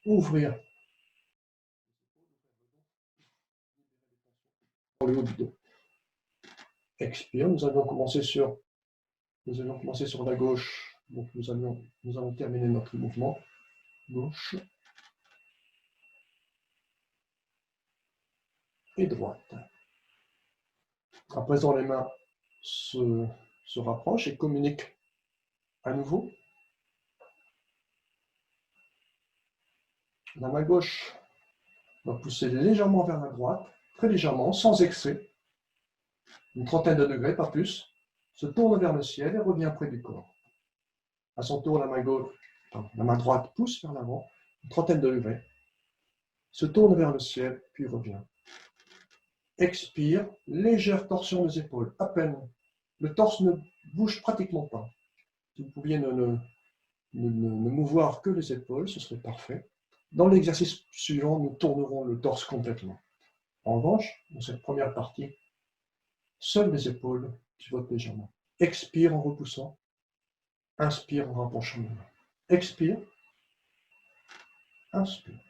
ouvrir le haut du dos. Expire, nous allons commencer sur la gauche. Donc nous allons terminer notre mouvement. Gauche et droite. À présent, les mains se rapprochent et communiquent à nouveau. La main gauche va pousser légèrement vers la droite, très légèrement, sans excès, une trentaine de degrés, pas plus, se tourne vers le ciel et revient près du corps. À son tour, la main droite pousse vers l'avant, une trentaine de degrés, se tourne vers le ciel, puis revient. Expire, légère torsion des épaules, à peine. Le torse ne bouge pratiquement pas. Si vous pouviez ne mouvoir que les épaules, ce serait parfait. Dans l'exercice suivant, nous tournerons le torse complètement. En revanche, dans cette première partie, seules les épaules pivotent légèrement. Expire en repoussant. Inspire en rapprochant les mains. Expire. Inspire.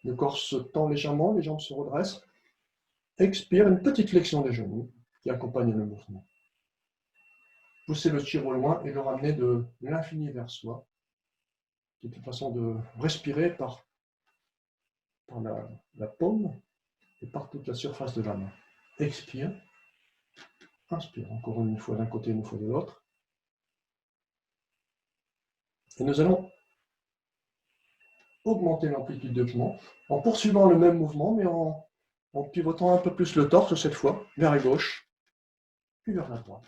Le corps se tend légèrement, les jambes se redressent. Expire, une petite flexion des genoux qui accompagne le mouvement. Poussez le tir au loin et le ramener de l'infini vers soi. C'est une façon de respirer par la paume et par toute la surface de la main. Expire. Inspire, encore une fois d'un côté, une fois de l'autre. Et nous allons augmenter l'amplitude de mouvement en poursuivant le même mouvement, mais en pivotant un peu plus le torse cette fois, vers la gauche, puis vers la droite.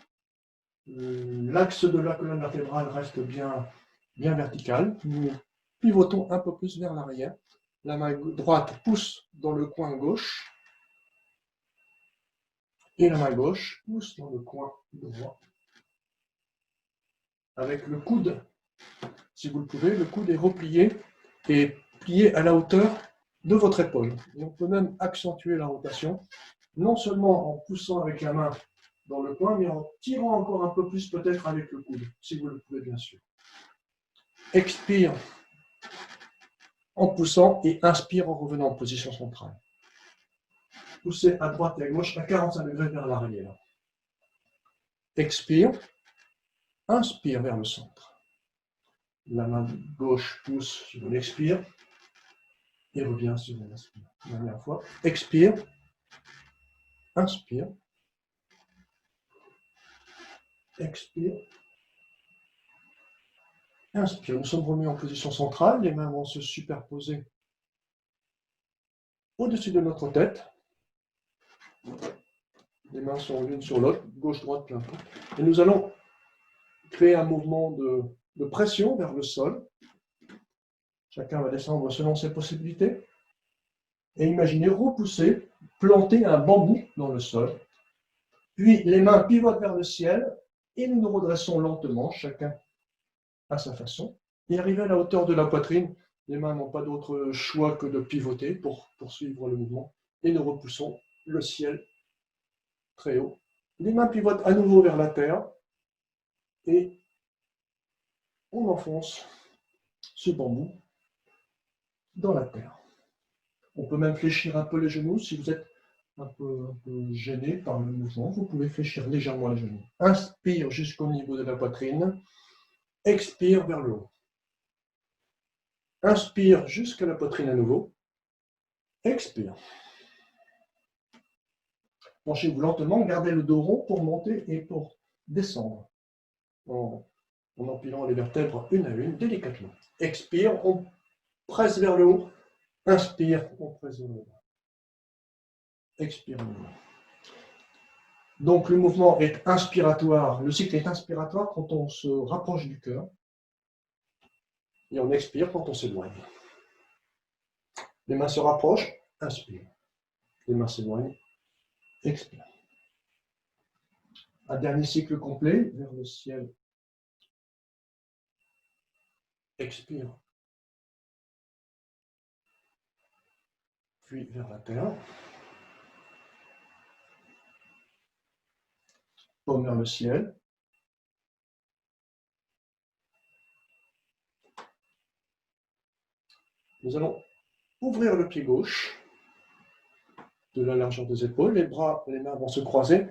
L'axe de la colonne vertébrale reste bien vertical. Nous pivotons un peu plus vers l'arrière. La main droite pousse dans le coin gauche et la main gauche pousse dans le coin droit. Avec le coude, si vous le pouvez, le coude est replié et plié à la hauteur de votre épaule. Et on peut même accentuer la rotation, non seulement en poussant avec la main dans le coin, mais en tirant encore un peu plus peut-être avec le coude, si vous le pouvez bien sûr. Expire en poussant et inspire en revenant en position centrale. Poussez à droite et à gauche à 45 degrés vers l'arrière. Expire, inspire vers le centre. La main gauche pousse sur l'expire et revient sur l'inspire. Dernière fois. Expire, inspire, expire, inspire. Nous sommes remis en position centrale, les mains vont se superposer au-dessus de notre tête. Les mains sont l'une sur l'autre, gauche, droite, peu importe. Et nous allons créer un mouvement de pression vers le sol. Chacun va descendre selon ses possibilités. Et imaginez repousser, planter un bambou dans le sol. Puis les mains pivotent vers le ciel et nous nous redressons lentement, chacun à sa façon. Et arrivé à la hauteur de la poitrine, les mains n'ont pas d'autre choix que de pivoter pour poursuivre le mouvement. Et nous repoussons le ciel très haut. Les mains pivotent à nouveau vers la terre et on enfonce ce bambou dans la terre. On peut même fléchir un peu les genoux. Si vous êtes un peu gêné par le mouvement, vous pouvez fléchir légèrement les genoux. Inspire jusqu'au niveau de la poitrine. Expire vers le haut. Inspire jusqu'à la poitrine à nouveau. Expire. Penchez-vous lentement, gardez le dos rond pour monter et pour descendre. En empilant les vertèbres une à une, délicatement. Expire, on presse vers le haut. Inspire, on presse vers le haut. Expire. Donc le mouvement est inspiratoire, le cycle est inspiratoire quand on se rapproche du cœur et on expire quand on s'éloigne. Les mains se rapprochent, inspire. Les mains s'éloignent, expire. Un dernier cycle complet vers le ciel. Expire. Puis vers la terre. Paume vers le ciel. Nous allons ouvrir le pied gauche de la largeur des épaules. Les bras, les mains vont se croiser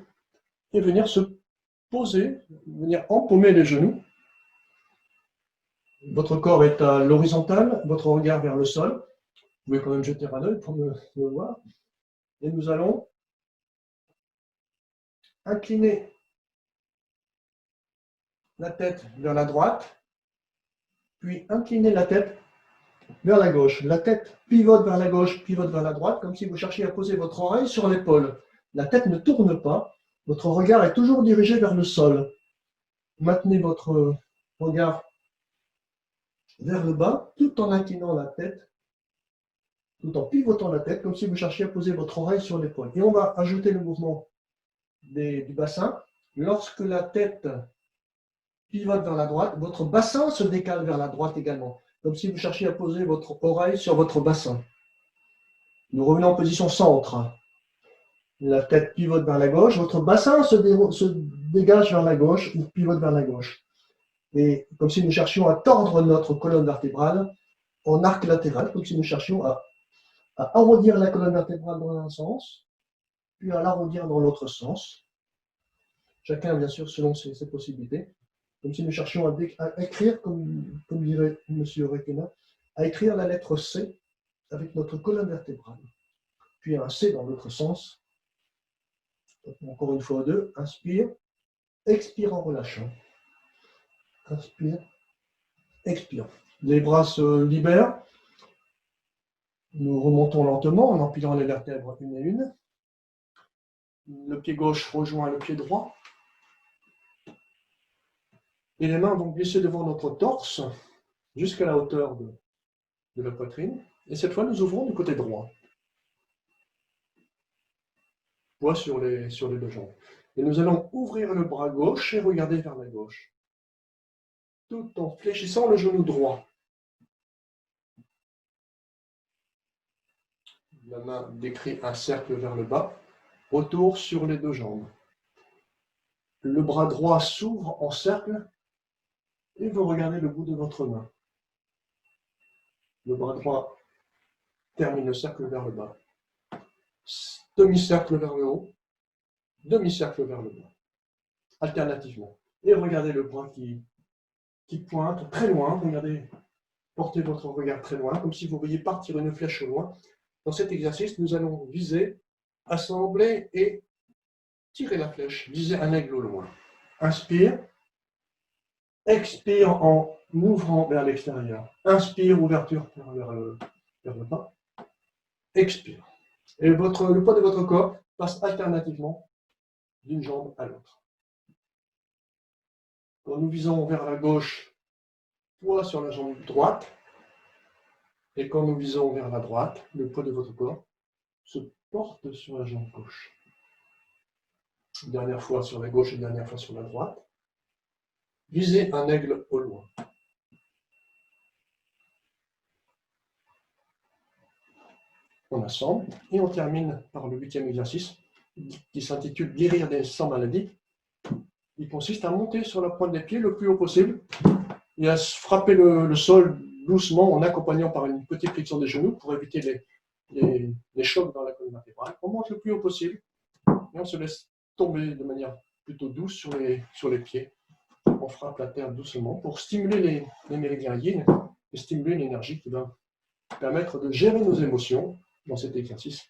et venir se poser, venir empaumer les genoux. Votre corps est à l'horizontale, votre regard vers le sol. Vous pouvez quand même jeter un œil pour me voir. Et nous allons incliner la tête vers la droite, puis incliner la tête vers la gauche. La tête pivote vers la gauche, pivote vers la droite, comme si vous cherchiez à poser votre oreille sur l'épaule. La tête ne tourne pas, votre regard est toujours dirigé vers le sol. Maintenez votre regard vers le bas, tout en inclinant la tête, tout en pivotant la tête, comme si vous cherchiez à poser votre oreille sur l'épaule. Et on va ajouter le mouvement du bassin. Lorsque la tête pivote vers la droite, votre bassin se décale vers la droite également, comme si vous cherchiez à poser votre oreille sur votre bassin. Nous revenons en position centre. La tête pivote vers la gauche, votre bassin se dégage vers la gauche ou pivote vers la gauche. Et comme si nous cherchions à tordre notre colonne vertébrale en arc latéral, comme si nous cherchions à arrondir la colonne vertébrale dans un sens, puis à l'arrondir dans l'autre sens. Chacun, bien sûr, selon ses possibilités. Comme si nous cherchions à écrire, comme dirait M. Requena, à écrire la lettre C avec notre colonne vertébrale. Puis un C dans l'autre sens. Encore une fois, deux. Inspire. Expire en relâchant. Inspire. Expire. Les bras se libèrent. Nous remontons lentement en empilant les vertèbres une à une. Le pied gauche rejoint le pied droit. Et les mains vont glisser devant notre torse jusqu'à la hauteur de la poitrine. Et cette fois, nous ouvrons du côté droit. Poids sur les deux jambes. Et nous allons ouvrir le bras gauche et regarder vers la gauche, tout en fléchissant le genou droit. La main décrit un cercle vers le bas, retour sur les deux jambes. Le bras droit s'ouvre en cercle et vous regardez le bout de votre main. Le bras droit termine le cercle vers le bas. Demi-cercle vers le haut, demi-cercle vers le bas, alternativement. Et regardez le bras qui pointe très loin. Regardez, portez votre regard très loin, comme si vous vouliez partir une flèche au loin. Dans cet exercice, nous allons viser, assembler et tirer la flèche, viser un aigle au loin. Inspire, expire en ouvrant vers l'extérieur. Inspire, ouverture vers le bas. Expire. Et le poids de votre corps passe alternativement d'une jambe à l'autre. Quand nous visons vers la gauche, poids sur la jambe droite. Et quand nous visons vers la droite, le poids de votre corps se porte sur la jambe gauche. Dernière fois sur la gauche et dernière fois sur la droite. Visez un aigle au loin. On assemble et on termine par le 8e exercice qui s'intitule Guérir des 100 maladies. Il consiste à monter sur la pointe des pieds le plus haut possible et à frapper le sol doucement en accompagnant par une petite flexion des genoux pour éviter les chocs dans la colonne vertébrale. On monte le plus haut possible et on se laisse tomber de manière plutôt douce sur les pieds. On frappe la terre doucement pour stimuler les méridiens yin et stimuler l'énergie qui va permettre de gérer nos émotions dans cet exercice.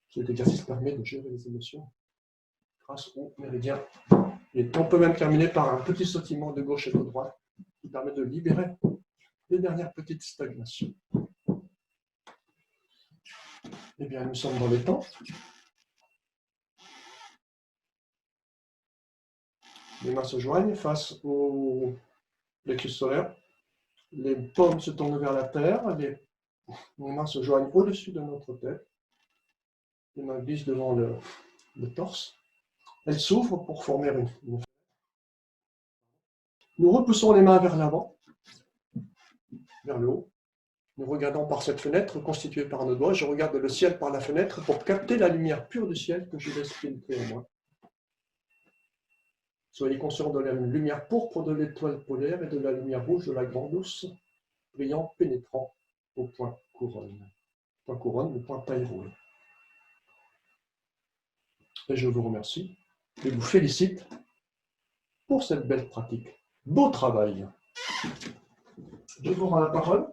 Cet exercice permet de gérer les émotions grâce aux méridiens. Et on peut même terminer par un petit sautillement de gauche et de droite qui permet de libérer les dernières petites stagnations. Eh bien, nous sommes dans les temps. Les mains se joignent face au plexus solaire. Les paumes se tournent vers la terre. Les mains se joignent au-dessus de notre tête. Les mains glissent devant le torse. Elles s'ouvrent pour former une fenêtre. Nous repoussons les mains vers l'avant, vers le haut. Nous regardons par cette fenêtre constituée par nos doigts. Je regarde le ciel par la fenêtre pour capter la lumière pure du ciel que je laisse pénétrer en moi. Soyez conscients de la lumière pourpre de l'étoile polaire et de la lumière rouge de la grande ours, brillant, pénétrant au point couronne. Point couronne, le point Tyrol. Et je vous remercie et vous félicite pour cette belle pratique. Beau travail. Je vous rends la parole.